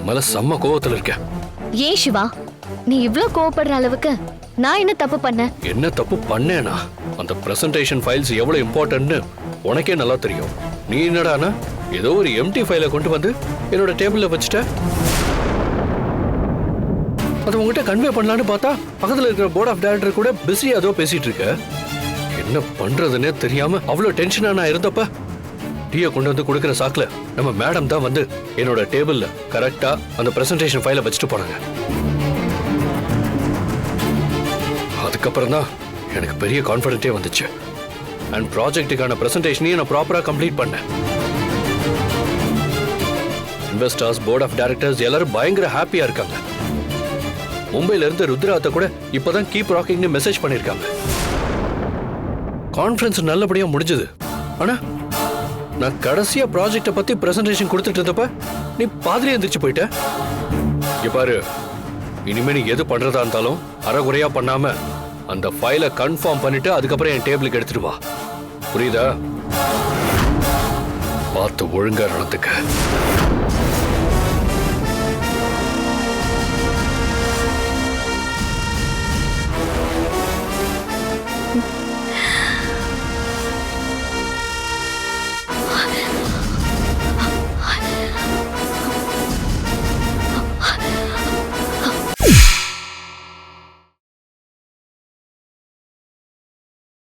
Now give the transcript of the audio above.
மேல செம்ம கோவத்துல இருக்கேன். ஏன் சிவா, நீ இவ்ளோ கோவப்படுற அளவுக்கு நான் என்ன தப்பு பண்ணேன்? என்ன தப்பு பண்ணேனா? அந்த பிரசன்டேஷன் ஃபைல்ஸ் எவ்வளவு இம்பார்ட்டன்ட்னு உனக்கே நல்லா தெரியும். நீ என்னடானா ஏதோ ஒரு எம்டி ஃபைலை கொண்டு வந்து என்னோட டேபிள்ல வச்சுட்ட. அது உங்ககிட்ட கன்வே பண்ணலான்னு பார்த்தா பக்கத்துல இருக்கிற போர்ட் ஆஃப் டைரக்டர் கூட பிஸி ஏதோ பேசிட்டு இருக்க. என்ன பண்றதுன்னே தெரியாம அவ்வளவு டென்ஷனா நான் இருந்தப்ப டீயை கொண்டு வந்து கொடுக்குற சாக்குல நம்ம மேடம் தான் வந்து என்னோட டேபிள்ல கரெக்டா அந்த பிரசன்டேஷன் ஃபைலை வச்சுட்டு போனாங்க. அதுக்கப்புறம் தான் எனக்கு பெரிய கான்ஃபிடென்ட்டே வந்துச்சு. அண்ட் ப்ராஜெக்ட்டுக்கான பிரசன்டேஷனையும் நான் ப்ராப்பரா கம்ப்ளீட் பண்ணேன். இன்வெஸ்டர்ஸ், போர்ட் ஆஃப் டைரக்டர்ஸ் எல்லாரும் பயங்கர ஹாப்பியா இருக்காங்க. மும்பைல இருந்து ருத்ராத்த கூட இப்பதான் கீப் ராக்கிங்னு மெசேஜ் பண்ணிருக்காங்க. கான்ஃபரன்ஸ் நல்லபடியா முடிஞ்சது. ஆனா நான் கடைசியா ப்ராஜெக்ட பத்தி பிரசன்டேஷன் கொடுத்துட்டு இருந்தப்ப நீ பாதிரியா எந்திரிச்சு போயிட்ட. இங்க பாரு, இனிமே நீ எது பண்றதா இருந்தாலும் அரைகுறையா பண்ணாம அந்த ஃபைலை கன்ஃபார்ம் பண்ணிட்டு அதுக்கப்புறம் என் டேபிளுக்கு எடுத்துட்டு வா. புரியுதா? பார்த்து ஒழுங்கா நடந்துக்க.